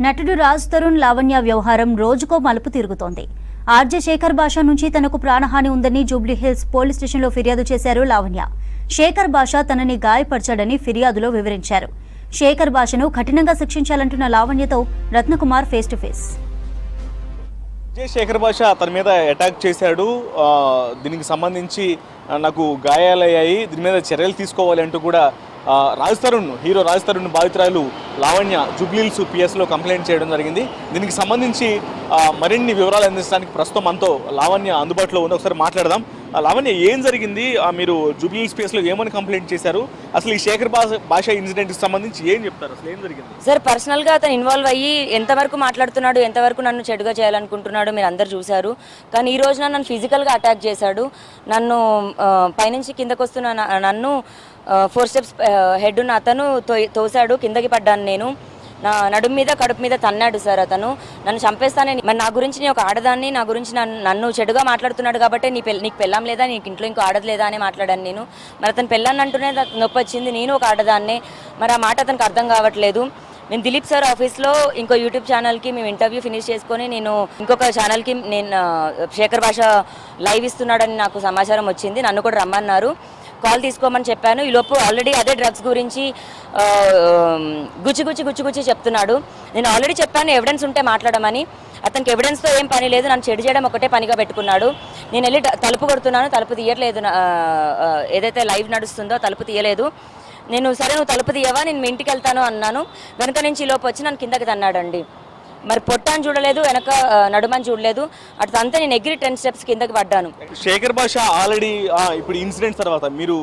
నటుడు రాజ్ తరుణ్ లావణ్య వ్యవహారం రోజుకో మలుపు తిరుగుతోంది. ఆర్జే శేఖర్ భాష నుంచి తనకు ప్రాణహాని ఉందని జూబ్లీ హిల్స్ పోలీస్ స్టేషన్లో ఫిర్యాదు చేశారు లావణ్య. శేఖర్ భాష తనని గాయపరిచాడని ఫిర్యాదులో వివరించారు. శేఖర్ భాషను కఠినంగా శిక్షించాలంటున్న లావణ్యతో Ratnakumar face to face. Shekhar భాష తన మీద అటాక్ చేశాడు, దీనికి సంబంధించి నాకు గాయాలయ్యాయి, దీని మీద చర్యలు తీసుకోవాలి అంటూ కూడా హీరో రాజ్ తరుణ్ బాధితురాలు లావణ్య జూబ్లీహిల్స్ పిఎస్లో కంప్లైంట్ చేయడం జరిగింది. దీనికి సంబంధించి మరిన్ని వివరాలు అందించడానికి ప్రస్తుతం మనతో లావణ్య అందుబాటులో ఉంది. ఒకసారి మాట్లాడదాం. లావణ్య, ఏం జరిగింది? మీరు జూబ్లీహిల్స్ పిఎస్లో ఏమని కంప్లైంట్ చేశారు? అసలు ఈ శేఖర్ భాష ఇన్సిడెంట్కి సంబంధించి ఏం చెప్తారు? అసలు ఏం జరిగింది? సార్, పర్సనల్గా అతను ఇన్వాల్వ్ అయ్యి ఎంతవరకు మాట్లాడుతున్నాడు, ఎంతవరకు నన్ను చెడుగా చేయాలనుకుంటున్నాడు మీరు అందరు చూశారు. కానీ ఈ రోజున నన్ను ఫిజికల్గా అటాక్ చేశాడు. నన్ను పైనుంచి కిందకు వస్తున్న నన్ను 4 steps హెడ్ ఉన్న అతను తోశాడు, కిందకి పడ్డాను నేను. నా నడుము మీద కడుపు మీద తన్నాడు సార్. అతను నన్ను చంపేస్తానని, మరి నా గురించి నేను ఒక ఆడదాన్ని, నా గురించి నన్ను చెడుగా మాట్లాడుతున్నాడు కాబట్టి నీకు పెళ్ళాం లేదా, నీకు ఇంట్లో ఇంకో ఆడలేదా అని మాట్లాడాను నేను. మరి అతను పెళ్ళాన్ని అంటూనే నొప్పి వచ్చింది. నేను ఒక ఆడదాన్నే. మరి ఆ మాట అతనికి అర్థం కావట్లేదు. నేను దిలీప్ సార్ ఆఫీస్లో ఇంకో యూట్యూబ్ ఛానల్కి మేము ఇంటర్వ్యూ ఫినిష్ చేసుకొని నేను ఇంకొక ఛానల్కి నేను శేఖర్ భాష లైవ్ ఇస్తున్నాడని నాకు సమాచారం వచ్చింది. నన్ను కూడా రమ్మన్నారు, కాల్ తీసుకోమని చెప్పాను. ఈలోపు ఆల్రెడీ అదే డ్రగ్స్ గురించి గుచ్చి చెప్తున్నాడు. నేను ఆల్రెడీ చెప్పాను ఎవిడెన్స్ ఉంటే మాట్లాడమని. అతనికి ఎవిడెన్స్తో ఏం పని లేదు, నన్ను చెడు చేయడం ఒకటే పనిగా పెట్టుకున్నాడు. నేను వెళ్ళి తలుపు కొడుతున్నాను, తలుపు తీయట్లేదు. ఏదైతే లైవ్ నడుస్తుందో తలుపు తీయలేదు. నేను సరే నువ్వు తలుపు తీయవా, నేను మీ ఇంటికి వెళ్తాను అన్నాను. వెనక నుంచి ఈలోపు వచ్చి నన్ను కిందకి తన్నాడండి. మరి పొట్టాన్ని చూడలేదు, వెనక నడుమని చూడలేదు. అటుదంతా నేను ఎగిరి 10 steps కిందకి పడ్డాను. శేఖర్ భాష ఆల్రెడీ ఇప్పుడు ఇన్సిడెంట్ తర్వాత మీరు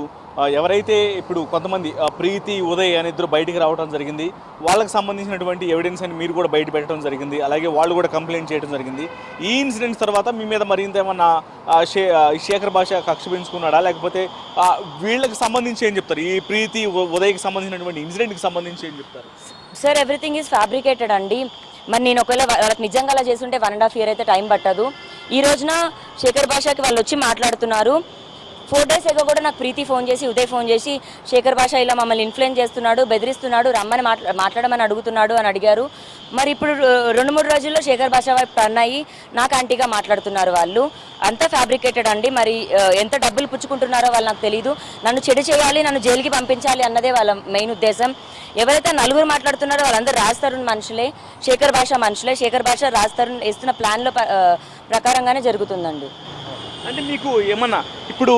ఎవరైతే ఇప్పుడు కొంతమంది ప్రీతి, ఉదయ్ అనే ఇద్దరు బయటికి రావడం జరిగింది. వాళ్ళకి సంబంధించినటువంటి ఎవిడెన్స్ అని మీరు కూడా బయట పెట్టడం జరిగింది. అలాగే వాళ్ళు కూడా కంప్లైంట్ చేయడం జరిగింది. ఈ ఇన్సిడెంట్స్ తర్వాత మీ మీద మరింత ఏమన్నా శేఖర్ భాష కక్ష పెంచుకున్నాడా, లేకపోతే వీళ్ళకి సంబంధించి ఏం చెప్తారు? ఈ ప్రీతి, ఉదయ్కి సంబంధించినటువంటి ఇన్సిడెంట్కి సంబంధించి ఏం చెప్తారు? సార్, ఎవ్రీథింగ్ ఈజ్ ఫ్యాబ్రికేటెడ్ అండి. మరి నేను ఒకవేళ వాళ్ళకి నిజంగా అలా చేస్తుంటే 1.5 years అయితే టైం పట్టదు. ఈ రోజున శేఖర్ భాషకి వాళ్ళు వచ్చి మాట్లాడుతున్నారు. 4 days ago కూడా నాకు ప్రీతి ఫోన్ చేసి, ఉదయ్ ఫోన్ చేసి శేఖర్ భాష ఇలా మమ్మల్ని ఇన్ఫ్లుయెన్స్ చేస్తున్నాడు, బెదిరిస్తున్నాడు, రమ్మని మాట్లాడమని అడుగుతున్నాడు అని అడిగారు. మరి ఇప్పుడు 2-3 రోజుల్లో శేఖర్ భాష వైపు టర్న్ అయ్యి నాకు యాంటీగా మాట్లాడుతున్నారు. వాళ్ళు అంతా ఫ్యాబ్రికేటెడ్ అండి. మరి ఎంత డబ్బులు పుచ్చుకుంటున్నారో వాళ్ళు నాకు తెలియదు. నన్ను చెడు చేయాలి, నన్ను జైలుకి పంపించాలి అన్నదే వాళ్ళ మెయిన్ ఉద్దేశం. ఎవరైతే నలుగురు మాట్లాడుతున్నారో వాళ్ళందరూ రాజ్ తరుణ్ మనుషులే, శేఖర్ భాష మనుషులే. శేఖర్ భాష రాజ్ తరుణ్ ఇస్తున్న ప్లాన్లో ప్రకారంగానే జరుగుతుందండి. అంటే మీకు ఏమన్నా ఇప్పుడు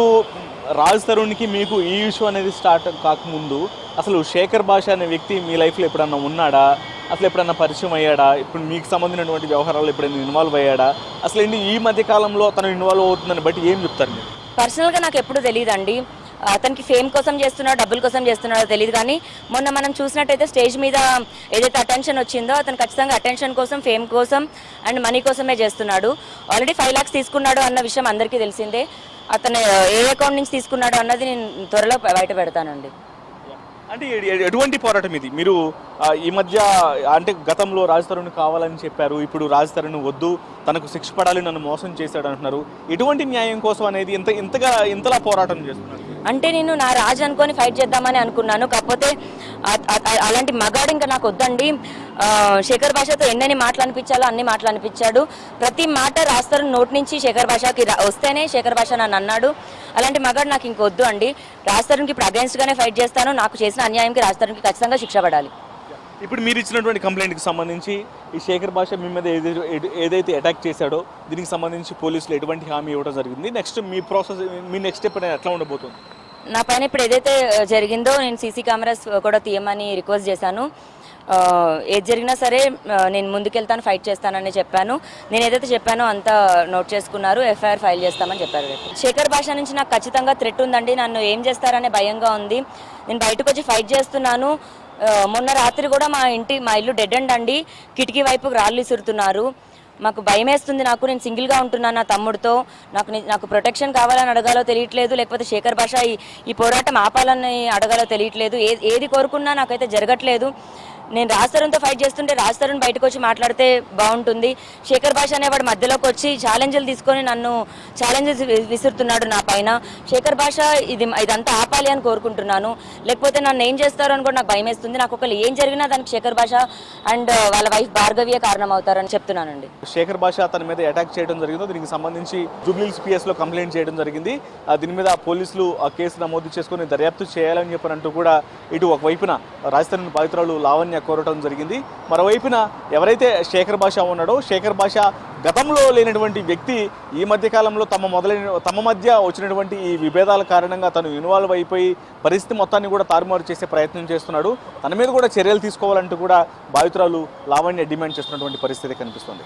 రాజ్ తరుణ్కి మీకు ఈ ఇష్యూ అనేది స్టార్ట్ కాకముందు అసలు శేఖర్ భాష అనే వ్యక్తి మీ లైఫ్లో ఎప్పుడన్నా ఉన్నాడా? అసలు ఎప్పుడన్నా పరిచయం అయ్యాడా? ఇప్పుడు మీకు సంబంధించినటువంటి వ్యవహారాలు ఎప్పుడైనా ఇన్వాల్వ్ అయ్యాడా? అసలు ఏంటి ఈ మధ్య కాలంలో తను ఇన్వాల్వ్ అవుతుందని బట్టి ఏం చెప్తారు మీరు? పర్సనల్గా నాకు ఎప్పుడు తెలియదండి. అతనికి ఫేమ్ కోసం చేస్తున్నాడో డబ్బుల కోసం చేస్తున్నాడో తెలియదు. కానీ మొన్న మనం చూసినట్టయితే స్టేజ్ మీద ఏదైతే అటెన్షన్ వచ్చిందో అతను ఖచ్చితంగా అటెన్షన్ కోసం, ఫేమ్ కోసం అండ్ మనీ కోసమే చేస్తున్నాడు. ఆల్రెడీ 5 lakhs తీసుకున్నాడు అన్న విషయం అందరికీ తెలిసిందే. అతను ఏ అకౌంట్ నుంచి తీసుకున్నాడు అన్నది నేను త్వరలో బయట పెడతానండి. అంటే ఎటువంటి పోరాటం ఇది? మీరు ఈ మధ్య అంటే గతంలో రాజ్ తరుణ్ కావాలని చెప్పారు, ఇప్పుడు రాజ్ తరుణ్ వద్దు, తనకు శిక్ష పడాలి, నన్ను మోసం చేశాడు అంటున్నారు. ఎటువంటి న్యాయం కోసం అనేది ఇంతలా పోరాటం చేస్తున్నారు? అంటే నేను నా రాజు అనుకొని ఫైట్ చేద్దామని అనుకున్నాను. కాకపోతే అలాంటి మగాడు ఇంకా నాకు వద్దండి. శేఖర్ భాషతో ఎన్నెన్ని మాటలు అనిపించాలో అన్ని మాటలు అనిపించాడు. ప్రతి మాట రాజ్ తరుణ్ నోటి నుంచి శేఖర్ భాషకి వస్తేనే శేఖర్ భాష నన్ను అన్నాడు. అలాంటి మగాడు నాకు ఇంకొద్దు అండి. రాజ్ తరుణ్కి ఇప్పుడు అగేన్స్ట్గానే ఫైట్ చేస్తాను. నాకు చేసిన అన్యాయంకి రాజ్ తరుణ్కి ఖచ్చితంగా శిక్ష పడాలి. ఇప్పుడు మీరు ఇచ్చినటువంటి కంప్లైంట్కి సంబంధించి ఈ శేఖర్ భాష మీ మీద ఏదైతే అటాక్ చేశాడో దీనికి సంబంధించి పోలీసులు ఎటువంటి హామీ ఇవ్వడం జరిగింది? నెక్స్ట్ మీ నెక్స్ట్ స్టెప్ అనేది ఎట్లా ఉండబోతుంది? నా పైన ఇప్పుడు ఏదైతే జరిగిందో నేను సీసీ కెమెరాస్ కూడా తీయమని రిక్వెస్ట్ చేశాను. ఏది జరిగినా సరే నేను ముందుకెళ్తాను, ఫైట్ చేస్తానని చెప్పాను. నేను ఏదైతే చెప్పానో అంతా నోట్ చేసుకున్నారు. FIR ఫైల్ చేస్తామని చెప్పారు. శేఖర్ భాష నుంచి నాకు ఖచ్చితంగా థ్రెట్ ఉందండి. నన్ను ఏం చేస్తారనే భయంగా ఉంది. నేను బయటకు వచ్చి ఫైట్ చేస్తున్నాను. మొన్న రాత్రి కూడా మా ఇల్లు డెడ్ ఎండ్ అండి. కిటికీ వైపుకు రాళ్ళు విసురుతున్నారు. మాకు భయం వేస్తుంది. నేను సింగిల్గా ఉంటున్నాను నా తమ్ముడితో. నాకు ప్రొటెక్షన్ కావాలని అడగాలో తెలియట్లేదు, లేకపోతే శేఖర్ భాష ఈ పోరాటం ఆపాలని అడగాలో తెలియట్లేదు. ఏది కోరుకున్నా నాకైతే జరగట్లేదు. నేను రాజ్ తరుణ్తో ఫైట్ చేస్తుంటే రాజ్ తరుణ్ బయటకు వచ్చి మాట్లాడితే బాగుంటుంది. శేఖర్ భాష అనేవాడు మధ్యలోకి వచ్చి ఛాలెంజ్లు తీసుకొని నన్ను ఛాలెంజెస్ విసురుతున్నాడు నా పైన. శేఖర్ భాష ఇదంతా ఆపాలి అని కోరుకుంటున్నాను. లేకపోతే నన్ను ఏం చేస్తారో అని కూడా నాకు భయం వేస్తుంది. నాకు ఒకళ్ళు ఏం జరిగినా దానికి శేఖర్ భాష అండ్ వాళ్ళ వైఫ్ భార్గవియే కారణం అవుతారని చెప్తున్నానండి. శేఖర్ భాష తన మీద అటాక్ చేయడం జరిగిందో దీనికి సంబంధించి జూబ్లీహిల్స్ పిఎస్లో కంప్లైంట్ చేయడం జరిగింది. దీని మీద పోలీసులు కేసు నమోదు చేసుకుని దర్యాప్తు చేయాలని చెప్పనంటూ కూడా ఇటు ఒకవైపున రాజ్ తరుణ్ బాధితురాలు లావణ్య కోరటం జరిగింది. మరోవైపున ఎవరైతే శేఖర్ భాష ఉన్నాడో శేఖర్ భాష గతంలో లేనటువంటి వ్యక్తి ఈ మధ్య కాలంలో తమ మధ్య వచ్చినటువంటి ఈ విభేదాల కారణంగా తను ఇన్వాల్వ్ అయిపోయి పరిస్థితి మొత్తాన్ని కూడా తారుమారు చేసే ప్రయత్నం చేస్తున్నాడు. తన మీద కూడా చర్యలు తీసుకోవాలంటూ కూడా బాధితురాలు లావణ్య డిమాండ్ చేస్తున్నటువంటి పరిస్థితి కనిపిస్తుంది.